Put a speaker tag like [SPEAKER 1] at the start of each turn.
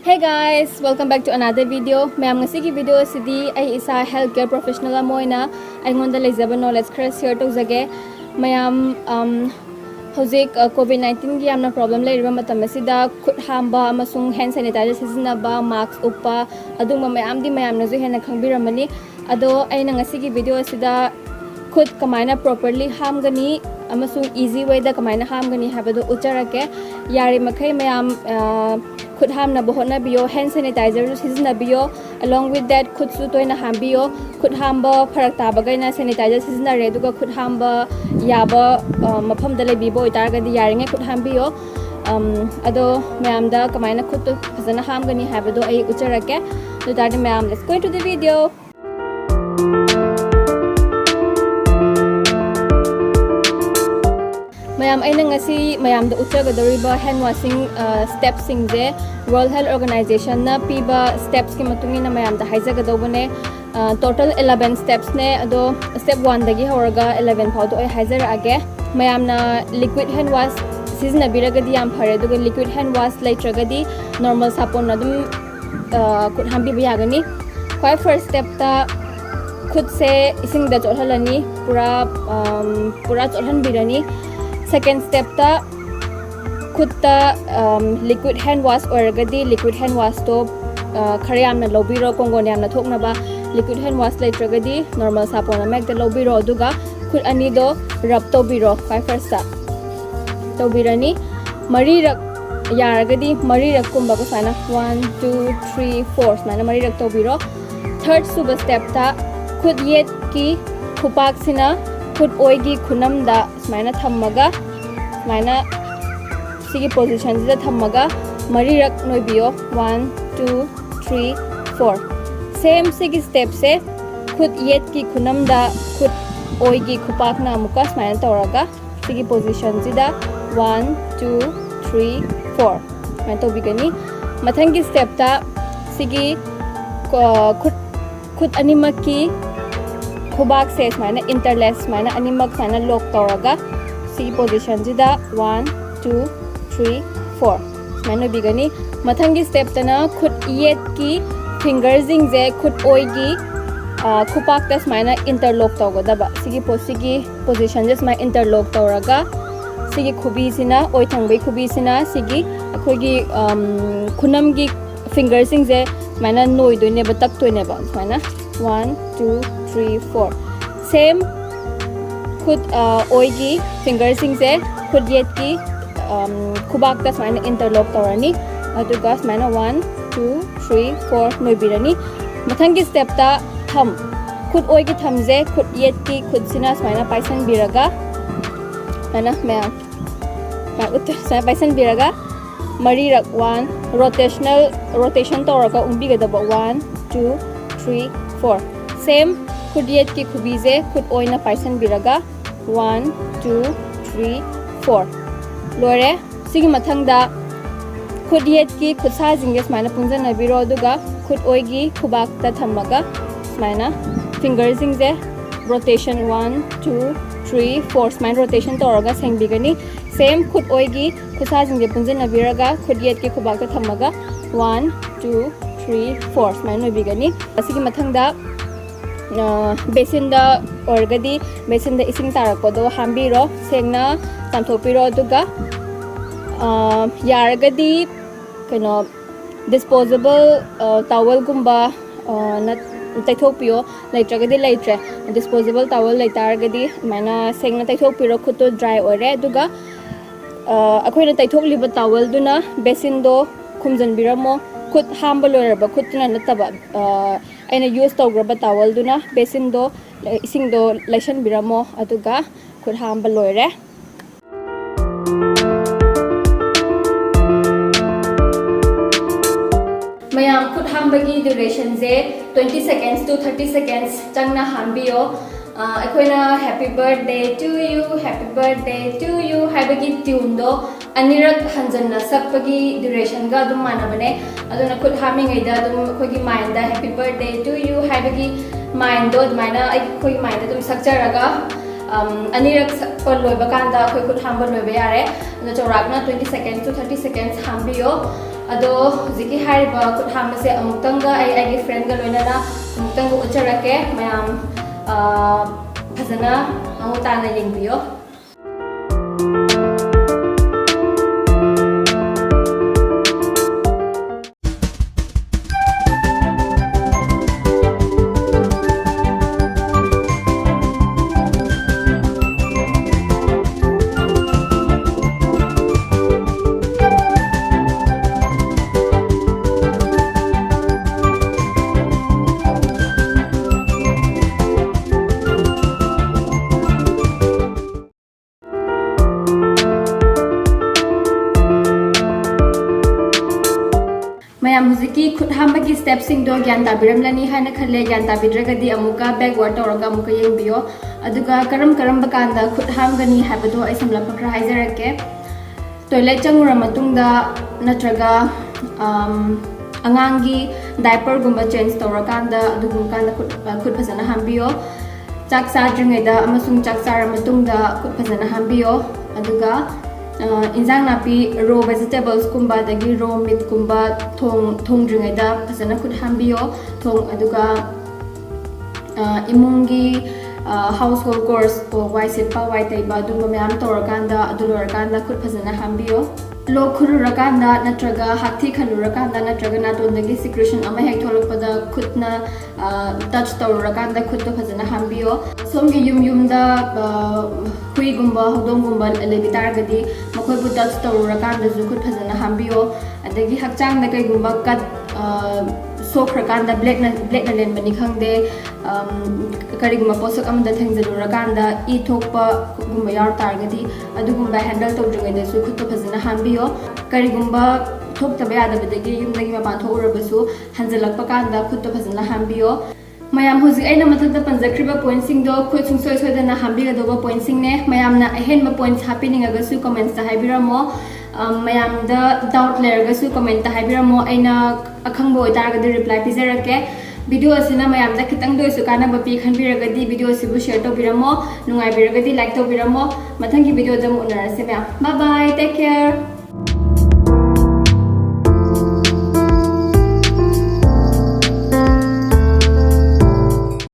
[SPEAKER 1] Hey guys, welcome back to another video. Mayam ngasi ki video asidi ai isa healthcare professional moina aingonda leizaba knowledge khara share tawjage. Mayam hojik COVID-19 gi amna problem leiriba matam asida khut hamba amasung hand sanitizer sizinaba mask uppa aduma mayam di mayam na ju hena khangbiramani ado aina ngasi ki video asida khut kamaina properly hamgani amasung easy way da kamaina hamgani habado ucharake yari makai mayam khut hamna bohona biyo hand sanitizer sizna biyo along with that khut su toina hambiyo khut hamba pharak tabagaina sanitizer sizna re duga khut hamba yaba mafam da lebi boy targadi yaringe khut hambiyo ado mayam da kamaina khut phazana hamgani habado ai ucharake so that mayam let's go into the video. Mayam aina ngasi mayam da uchagadoriba hand washing steps singje World Health Organization na piba steps ki matungina mayam da haizagadobane total 11 steps ne ado step 1 dagi horaga 11 phau do ai haizarage mayam na liquid hand wash sizna biragadi yam phare duga liquid hand wash laitragadi normal sapon adum khut hambi yagani kwai first step ta khut se ising da chothalani pura chothan birani. Second step ta khutta liquid hand wash orgadi liquid hand wash to khariyam na lobiro konggon yam na thokna ba liquid hand wash laitragadi normal sapon mek da lobiro duga khut ani do rub to biro kai first ta to birani mari rak yaragadi mari rak kumba ko sana 1 2 3 4 mana mari rak to biro. Third suba step ta khut yet ki khupak sina khut oigi khunam da smaina thammaga smaina sigi position da thammaga mari rak noibiyo 1 2 3 4 same sigi step se khut yet ki khunam da khut oigi khupak na amuka smaina toraga sigi position da 1 2 3 4 main to bigani mathangi step ta sigi khut animaki khubak se smaina interlace smaina animak smaina lock toraga si position jida 1 2 3 4 smaina bigani mathangi step tana khut yet ki fingers jing je khut oi gi khupak ta smaina interlock togodaba sigi position je smaina interlock toraga sigi khubi sina oi thangbai khubi sina sigi akhogi khunam gi fingers jing je smaina noi doine ba tak toine ba smaina 1 2 3 4 same khut oigi fingers singse khut yet ki khubak ta smaina interlock torani aduga smaina 1 2 3 4 noi birani mathangi step ta thumb khut oigi thumb je khut yet ki khut sina smaina paisan biraga ana me uttar sa paisan biraga mari rak 1 rotation toraga umbi ga da 1 2 3 4 same khut yet ki khubi je khut oina paisan biraga 1 2 3 4 lore sigi mathang da khut yet ki khut sa jingge smaina punjana biro duga khut oigi khubak ta thamaga smaina finger jingje rotation 1 2 3 4 smaina rotation toraga sengbigani same khut oigi khusa jingge punjana biraga khut yet ki khubak ta thamaga 1 2 3 4 smaina bigani asigi mathang da basin da orgadi basin da ising tarakodo hambiro sengna tamthopiro duga yaragadi kano disposable towel gumba na taithopio laitragadi laitre disposable towel laitaragadi mana sengna taithopiro khuto dry ore duga akhoina taithokliba towel duna basin do khumjan biramo khut hamba loiraba khutna nataba aina use tograba towel duna basin do ising do laishan biramo aduga khut hamba loire mayam khut hamba gi duration je 20 seconds to 30 seconds changna hambiyo akhoina happy birthday to you habagi tune do anirak hanjanna sakpagi duration ga dum manabane aduna khut hamingai da dum khogi mind da happy birthday to you habagi mind do mana ai khoi mind dum sakcharaga अनिरक पर लोइबा कांदा अखोय खुद हांबा लोइबा यारे अदो चौराकना 20 seconds to 30 seconds हांबियो अदो जिकी हारिबा खुद हांबसे अमुक्तंगा आई friend गा लोइनाना अमुक्तंगा उचरके मयाम फजना अमुताना यंगबियो ma'am हुजिकी खुद हांबगी स्टेप सिंग दो ज्ञान ताबिरमलनी हाना खले ज्ञान ताबिद्रगदी अमुका बैकवर्ड तौरगा अमुका यंगबियो अदुगा करम करम बकांदा खुद हांगनी हाबदो आई समलप खरा हाइजरके टॉयलेट चंगुरा मतुंगदा नत्रगा अंगांगी डायपर गुंबा चेंज तौरकांदा अदुगुंकांदा खुद फजना हांबियो चाक चाद्रिङैदा अमसुंग चाक चार मतुंगदा खुद फजना हांबियो अदुगा इंजांग नापी रो वेजिटेबल्स कुंबा दगी रो मीट कुंबा थोंद्रिङैदा फजना खुद हांबियो थोंग अदुगा इमुंगी हाउस होल्ड कोर्स वाई सिटपा वाई तैबा अदुगुंबा मयाम तौरकांदा अदु लोरकांदा खुद फजना हांबियो लोक खुरुरकांदा नत्रगा हाथी खलुरकांदा नत्रगा नातोंदगी सिक्रेशन अमा हेक थोलकपदा खुदना टच तौरकांदा खुद फजना हांबियो सोमगी युमदा हुईगुंबा हौदोंगुंबा लेबितारगदी मखोयबु टच तौरकांदा खुद फजना हांबियो अदगी हक्चांगदा कैगुंबा कट सोखरकांदा ब्लेकना लेनबनी खंगदे करिगुंबा पोसक अमदा थेंजलुरकांदा ई थोकपा गुंबा यार तारगदी अदुगुंबा हैंडल तौद्रिङैदसु खुद फजना हांबियो करिगुंबा थोक्तबा यादबदगी युमदगी मपान थोरबसु हंजलकपा कांदा खुद फजना हांबियो मैम हुजिक अैना मथक्ता पंजख्रिबा पॉइंट सिंगदो खुद सुंसोय सोयदना हांबिगदोबा पॉइंट सिंगने मैमना अहेनबा पॉइंट्स हापिनिंगगसु कमेंट्स ता हाइबिरमो मैमदा डाउट लेरगसु कमेंट ता हाइबिरमो अैना अखंगबो ओइतारगदि रिप्लाई पिजरके वीडियो असिना मैमदा खितंग दोइसु कानाबा पि खनबिरगदि वीडियो सिबु शेयर तोबिरमो नुंगाइबिरगदि लाइक तोबिरमो मथंगी वीडियो दम उनरसे ma'am bye bye take care.